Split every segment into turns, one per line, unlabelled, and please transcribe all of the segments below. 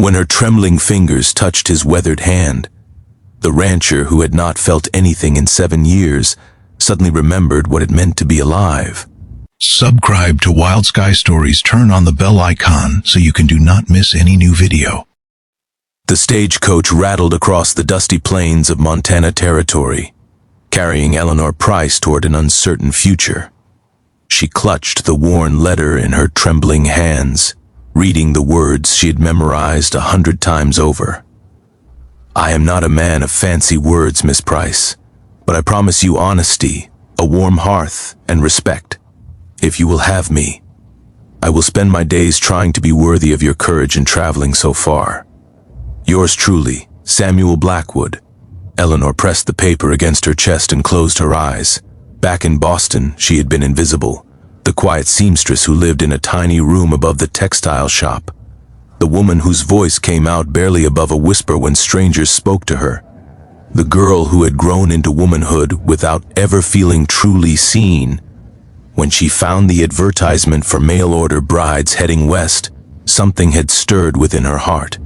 When her trembling fingers touched his weathered hand, the rancher, who had not felt anything in 7 years, suddenly remembered what it meant to be alive.
Subscribe to Wild Sky Stories. Turn on the bell icon so you do not miss any new video.
The stagecoach rattled across the dusty plains of Montana Territory, carrying Eleanor Price toward an uncertain future. She clutched the worn letter in her trembling hands, reading the words she had memorized 100 times over. "I am not a man of fancy words, Miss Price, but I promise you honesty, a warm hearth, and respect. If you will have me, I will spend my days trying to be worthy of your courage in traveling so far. Yours truly, Samuel Blackwood." Eleanor pressed the paper against her chest and closed her eyes. Back in Boston, she had been invisible, the quiet seamstress who lived in a tiny room above the textile shop, the woman whose voice came out barely above a whisper when strangers spoke to her, the girl who had grown into womanhood without ever feeling truly seen. When she found the advertisement for mail-order brides heading west, something had stirred within her heart.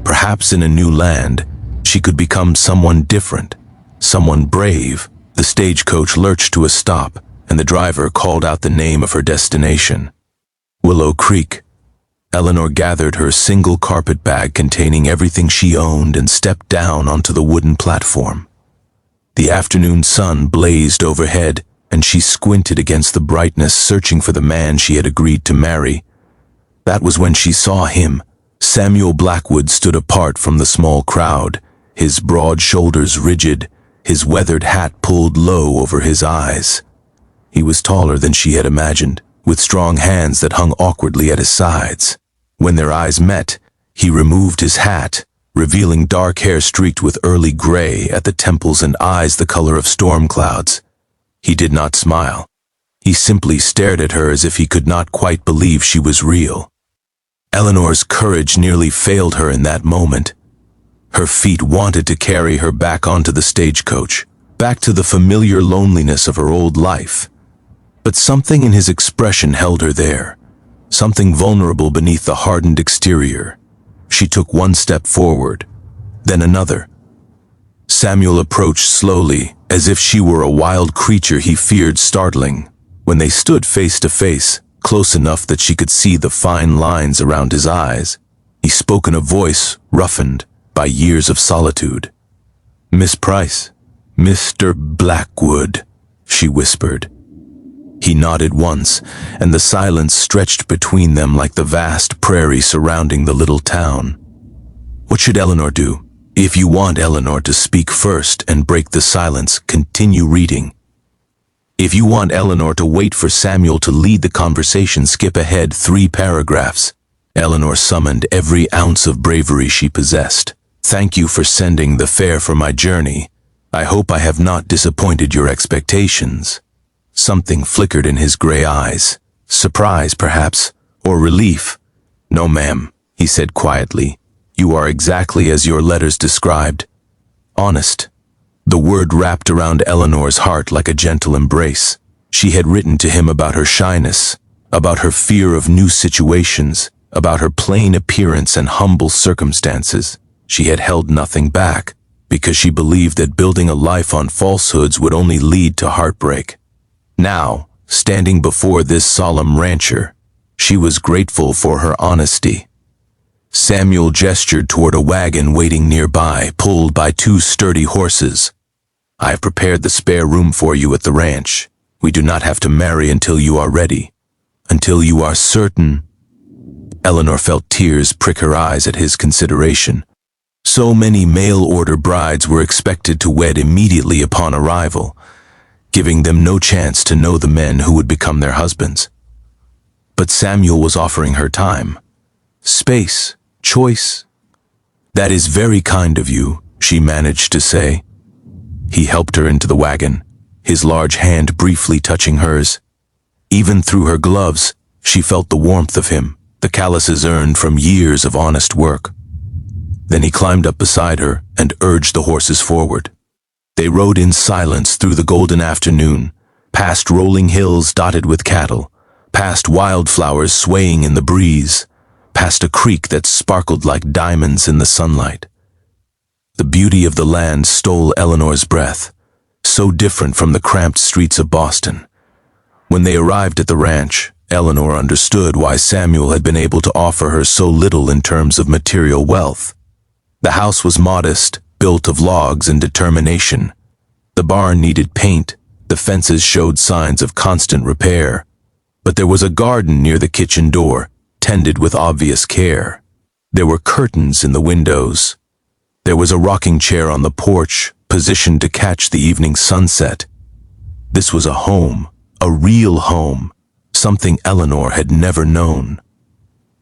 Perhaps in a new land, she could become someone different, someone brave. The stagecoach lurched to a stop, and the driver called out the name of her destination. Willow Creek. Eleanor gathered her single carpet bag containing everything she owned and stepped down onto the wooden platform. The afternoon sun blazed overhead, and she squinted against the brightness, searching for the man she had agreed to marry. That was when she saw him. Samuel Blackwood stood apart from the small crowd, his broad shoulders rigid, his weathered hat pulled low over his eyes. He was taller than she had imagined, with strong hands that hung awkwardly at his sides. When their eyes met, he removed his hat, revealing dark hair streaked with early gray at the temples and eyes the color of storm clouds. He did not smile. He simply stared at her as if he could not quite believe she was real. Eleanor's courage nearly failed her in that moment. Her feet wanted to carry her back onto the stagecoach, back to the familiar loneliness of her old life. But something in his expression held her there, something vulnerable beneath the hardened exterior. She took one step forward, then another. Samuel approached slowly, as if she were a wild creature he feared startling. When they stood face to face, close enough that she could see the fine lines around his eyes, he spoke in a voice roughened by years of solitude. "Miss Price, Mr. Blackwood," she whispered. He nodded once, and the silence stretched between them like the vast prairie surrounding the little town. What should Eleanor do? If you want Eleanor to speak first and break the silence, continue reading. If you want Eleanor to wait for Samuel to lead the conversation, skip ahead 3 paragraphs. Eleanor summoned every ounce of bravery she possessed. "Thank you for sending the fare for my journey. I hope I have not disappointed your expectations." Something flickered in his gray eyes. Surprise, perhaps, or relief. "No, ma'am," he said quietly. "You are exactly as your letters described. Honest." The word wrapped around Eleanor's heart like a gentle embrace. She had written to him about her shyness, about her fear of new situations, about her plain appearance and humble circumstances. She had held nothing back, because she believed that building a life on falsehoods would only lead to heartbreak. Now, standing before this solemn rancher, she was grateful for her honesty. Samuel gestured toward a wagon waiting nearby, pulled by 2 sturdy horses. "I have prepared the spare room for you at the ranch. We do not have to marry until you are ready. Until you are certain." Eleanor felt tears prick her eyes at his consideration. So many mail-order brides were expected to wed immediately upon arrival, giving them no chance to know the men who would become their husbands. But Samuel was offering her time, space, choice. "That is very kind of you," she managed to say. He helped her into the wagon, his large hand briefly touching hers. Even through her gloves, she felt the warmth of him, the calluses earned from years of honest work. Then he climbed up beside her and urged the horses forward. They rode in silence through the golden afternoon, past rolling hills dotted with cattle, past wildflowers swaying in the breeze, past a creek that sparkled like diamonds in the sunlight. The beauty of the land stole Eleanor's breath, so different from the cramped streets of Boston. When they arrived at the ranch, Eleanor understood why Samuel had been able to offer her so little in terms of material wealth. The house was modest, built of logs and determination. The barn needed paint, the fences showed signs of constant repair, but there was a garden near the kitchen door, tended with obvious care. There were curtains in the windows. There was a rocking chair on the porch, positioned to catch the evening sunset. This was a home, a real home, something Eleanor had never known.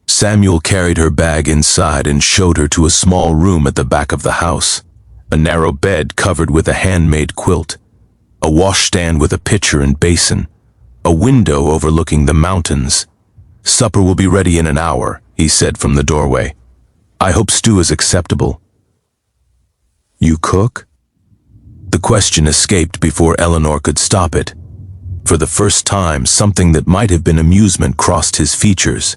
Samuel carried her bag inside and showed her to a small room at the back of the house, a narrow bed covered with a handmade quilt, a washstand with a pitcher and basin, a window overlooking the mountains. "Supper will be ready in an hour," he said from the doorway. "I hope stew is acceptable." "You cook?" The question escaped before Eleanor could stop it. For the first time, something that might have been amusement crossed his features.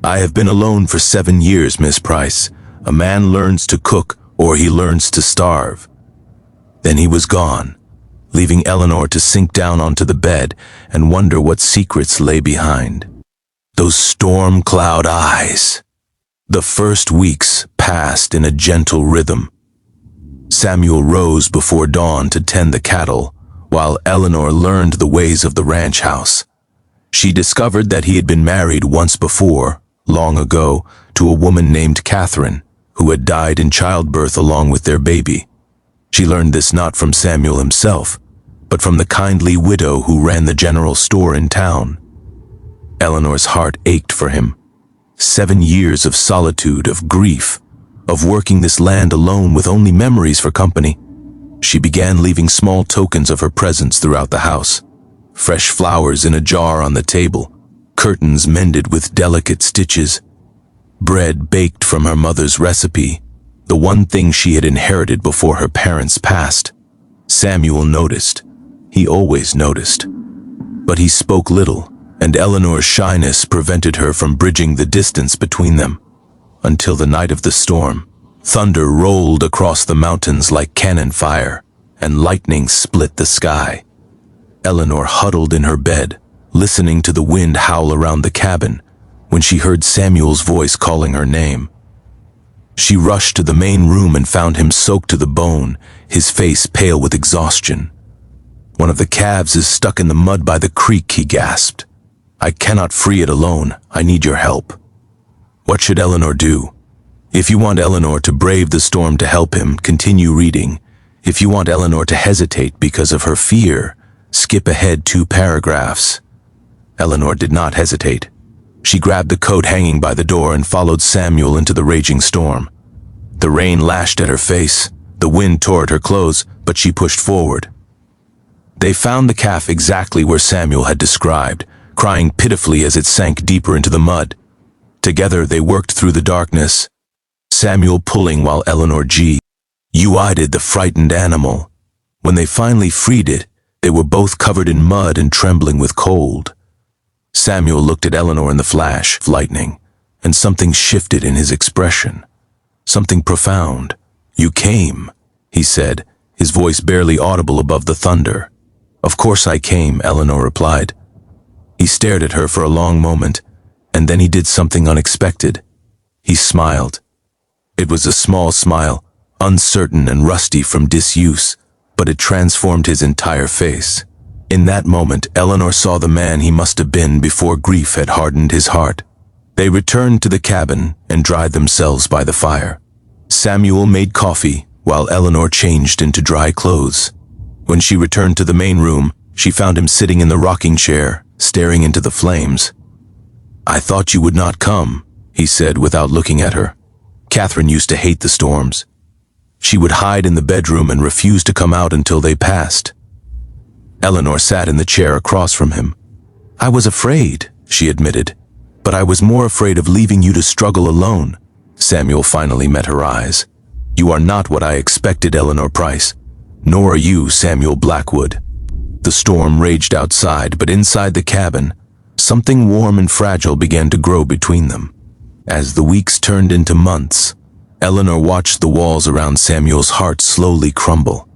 "I have been alone for 7 years, Miss Price. A man learns to cook or he learns to starve." Then he was gone, leaving Eleanor to sink down onto the bed and wonder what secrets lay behind. Those storm cloud eyes. The first weeks passed in a gentle rhythm. Samuel rose before dawn to tend the cattle, while Eleanor learned the ways of the ranch house. She discovered that he had been married once before, long ago, to a woman named Catherine, who had died in childbirth along with their baby. She learned this not from Samuel himself, but from the kindly widow who ran the general store in town. Eleanor's heart ached for him. 7 years of solitude, of grief, of working this land alone with only memories for company. She began leaving small tokens of her presence throughout the house. Fresh flowers in a jar on the table, curtains mended with delicate stitches, bread baked from her mother's recipe, the one thing she had inherited before her parents passed. Samuel noticed. He always noticed. But he spoke little, and Eleanor's shyness prevented her from bridging the distance between them. Until the night of the storm, thunder rolled across the mountains like cannon fire, and lightning split the sky. Eleanor huddled in her bed, listening to the wind howl around the cabin, when she heard Samuel's voice calling her name. She rushed to the main room and found him soaked to the bone, his face pale with exhaustion. "One of the calves is stuck in the mud by the creek," he gasped. "I cannot free it alone. I need your help." What should Eleanor do? If you want Eleanor to brave the storm to help him, continue reading. If you want Eleanor to hesitate because of her fear, skip ahead 2 paragraphs. Eleanor did not hesitate. She grabbed the coat hanging by the door and followed Samuel into the raging storm. The rain lashed at her face, the wind tore at her clothes, but she pushed forward. They found the calf exactly where Samuel had described, crying pitifully as it sank deeper into the mud. Together they worked through the darkness, Samuel pulling while Eleanor eyed the frightened animal. When they finally freed it, they were both covered in mud and trembling with cold. Samuel looked at Eleanor in the flash of lightning, and something shifted in his expression. Something profound. "You came," he said, his voice barely audible above the thunder. "Of course I came," Eleanor replied. He stared at her for a long moment, and then he did something unexpected. He smiled. It was a small smile, uncertain and rusty from disuse, but it transformed his entire face. In that moment, Eleanor saw the man he must have been before grief had hardened his heart. They returned to the cabin and dried themselves by the fire. Samuel made coffee, while Eleanor changed into dry clothes. When she returned to the main room, she found him sitting in the rocking chair, staring into the flames. "I thought you would not come," he said without looking at her. Catherine used to hate the storms. She would hide in the bedroom and refuse to come out until they passed. Eleanor sat in the chair across from him. "I was afraid," she admitted, "but I was more afraid of leaving you to struggle alone." Samuel finally met her eyes. "You are not what I expected, Eleanor Price. Nor are you, Samuel Blackwood." The storm raged outside, but inside the cabin, something warm and fragile began to grow between them. As the weeks turned into months, Eleanor watched the walls around Samuel's heart slowly crumble.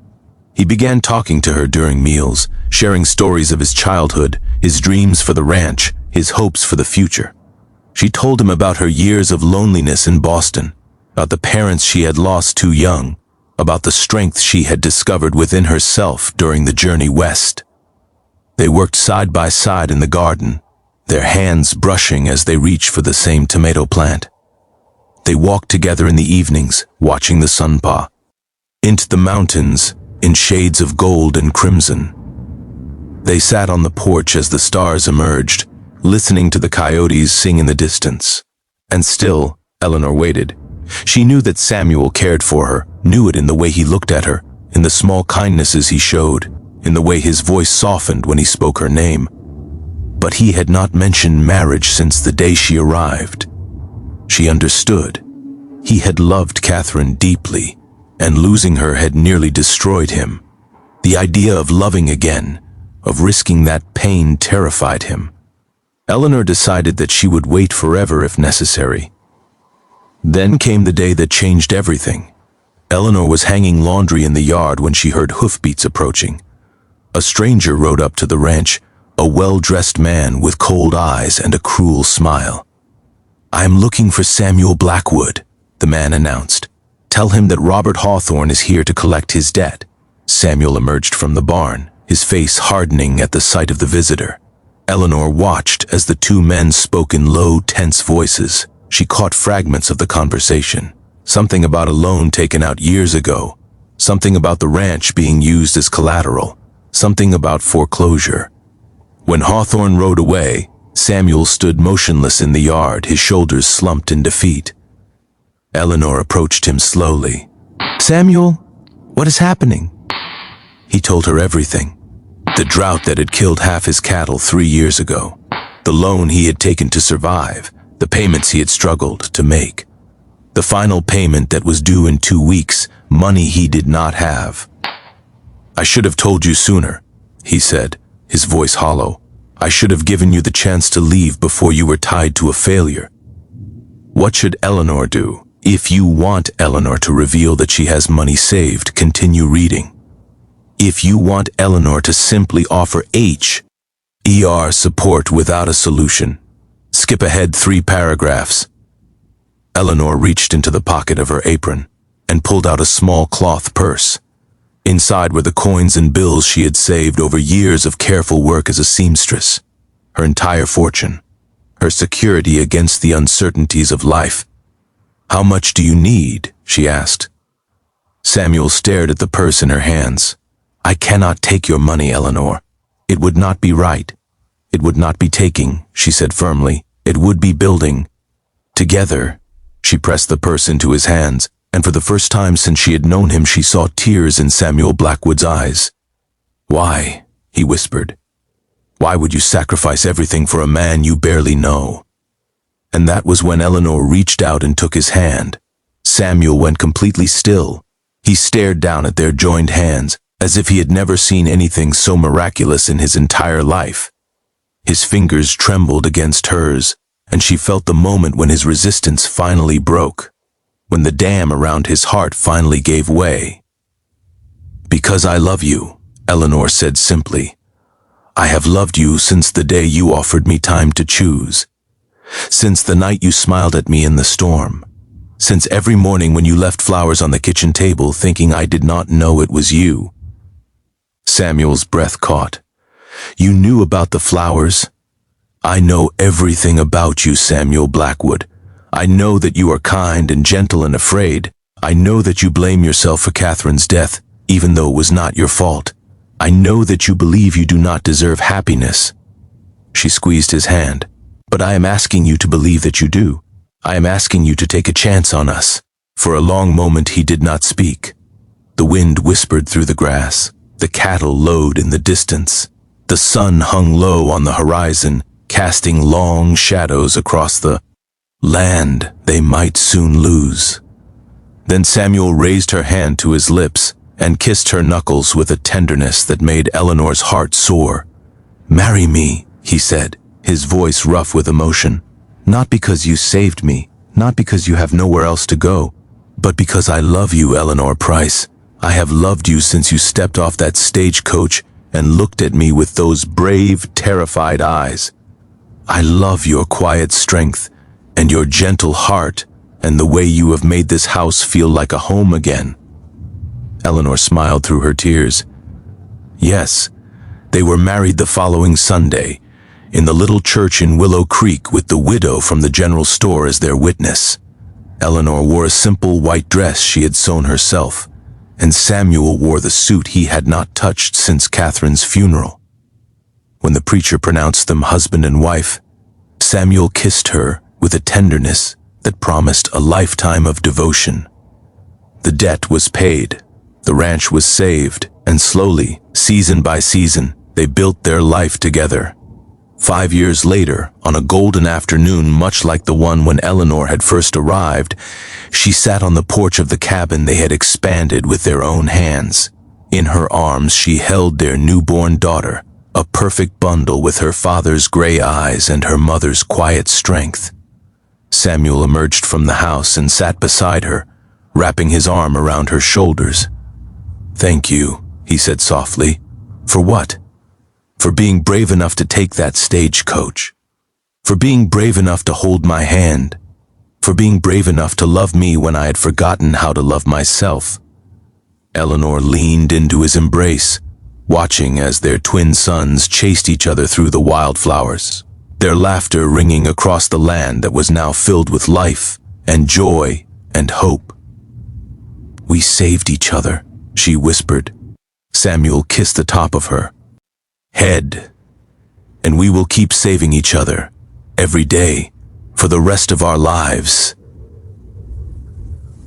He began talking to her during meals, sharing stories of his childhood, his dreams for the ranch, his hopes for the future. She told him about her years of loneliness in Boston, about the parents she had lost too young, about the strength she had discovered within herself during the journey west. They worked side by side in the garden, their hands brushing as they reached for the same tomato plant. They walked together in the evenings, watching the sun paw into the mountains in shades of gold and crimson. They sat on the porch as the stars emerged, listening to the coyotes sing in the distance. And still, Eleanor waited. She knew that Samuel cared for her, knew it in the way he looked at her, in the small kindnesses he showed, in the way his voice softened when he spoke her name. But he had not mentioned marriage since the day she arrived. She understood. He had loved Catherine deeply, and losing her had nearly destroyed him. The idea of loving again, of risking that pain, terrified him. Eleanor decided that she would wait forever if necessary. Then came the day that changed everything. Eleanor was hanging laundry in the yard when she heard hoofbeats approaching. A stranger rode up to the ranch, a well-dressed man with cold eyes and a cruel smile. "I am looking for Samuel Blackwood," the man announced. "Tell him that Robert Hawthorne is here to collect his debt." Samuel emerged from the barn, his face hardening at the sight of the visitor. Eleanor watched as the two men spoke in low, tense voices. She caught fragments of the conversation. Something about a loan taken out years ago. Something about the ranch being used as collateral. Something about foreclosure. When Hawthorne rode away, Samuel stood motionless in the yard, his shoulders slumped in defeat. Eleanor approached him slowly. "Samuel, what is happening?" He told her everything. The drought that had killed half his cattle 3 years ago. The loan he had taken to survive. The payments he had struggled to make. The final payment that was due in 2 weeks, money he did not have. "I should have told you sooner," he said, his voice hollow. "I should have given you the chance to leave before you were tied to a failure." What should Eleanor do? If you want Eleanor to reveal that she has money saved, continue reading. If you want Eleanor to simply offer HER support without a solution, skip ahead 3 paragraphs. Eleanor reached into the pocket of her apron and pulled out a small cloth purse. Inside were the coins and bills she had saved over years of careful work as a seamstress, her entire fortune, her security against the uncertainties of life. "How much do you need?" she asked. Samuel stared at the purse in her hands. "I cannot take your money, Eleanor. It would not be right. It would not be taking," she said firmly. "It would be building. Together." She pressed the purse into his hands, and for the first time since she had known him, she saw tears in Samuel Blackwood's eyes. "Why?" he whispered. "Why would you sacrifice everything for a man you barely know?" And that was when Eleanor reached out and took his hand. Samuel went completely still. He stared down at their joined hands, as if he had never seen anything so miraculous in his entire life. His fingers trembled against hers, and she felt the moment when his resistance finally broke, when the dam around his heart finally gave way. "Because I love you," Eleanor said simply. "I have loved you since the day you offered me time to choose. Since the night you smiled at me in the storm. Since every morning when you left flowers on the kitchen table thinking I did not know it was you." Samuel's breath caught. "You knew about the flowers?" "I know everything about you, Samuel Blackwood. I know that you are kind and gentle and afraid. I know that you blame yourself for Catherine's death, even though it was not your fault. I know that you believe you do not deserve happiness." She squeezed his hand. "But I am asking you to believe that you do. I am asking you to take a chance on us." For a long moment he did not speak. The wind whispered through the grass. The cattle lowed in the distance. The sun hung low on the horizon, casting long shadows across the land they might soon lose. Then Samuel raised her hand to his lips and kissed her knuckles with a tenderness that made Eleanor's heart soar. "Marry me," he said, his voice rough with emotion. "Not because you saved me, not because you have nowhere else to go, but because I love you, Eleanor Price. I have loved you since you stepped off that stagecoach and looked at me with those brave, terrified eyes. I love your quiet strength and your gentle heart and the way you have made this house feel like a home again." Eleanor smiled through her tears. Yes, they were married the following Sunday, in the little church in Willow Creek with the widow from the general store as their witness. Eleanor wore a simple white dress she had sewn herself, and Samuel wore the suit he had not touched since Catherine's funeral. When the preacher pronounced them husband and wife, Samuel kissed her with a tenderness that promised a lifetime of devotion. The debt was paid, the ranch was saved, and slowly, season by season, they built their life together. 5 years later, on a golden afternoon much like the one when Eleanor had first arrived, she sat on the porch of the cabin they had expanded with their own hands. In her arms she held their newborn daughter, a perfect bundle with her father's gray eyes and her mother's quiet strength. Samuel emerged from the house and sat beside her, wrapping his arm around her shoulders. "Thank you," he said softly. "For what?" "For being brave enough to take that stagecoach. For being brave enough to hold my hand. For being brave enough to love me when I had forgotten how to love myself." Eleanor leaned into his embrace, watching as their twin sons chased each other through the wildflowers, their laughter ringing across the land that was now filled with life and joy and hope. "We saved each other," she whispered. Samuel kissed the top of her head. "And we will keep saving each other, every day, for the rest of our lives."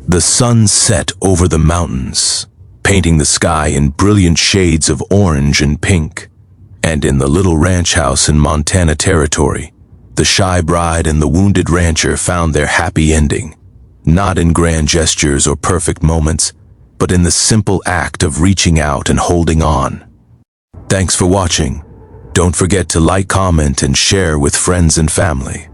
The sun set over the mountains, painting the sky in brilliant shades of orange and pink. And in the little ranch house in Montana Territory, the shy bride and the wounded rancher found their happy ending, not in grand gestures or perfect moments, but in the simple act of reaching out and holding on. Thanks for watching. Don't forget to like, comment, and share with friends and family.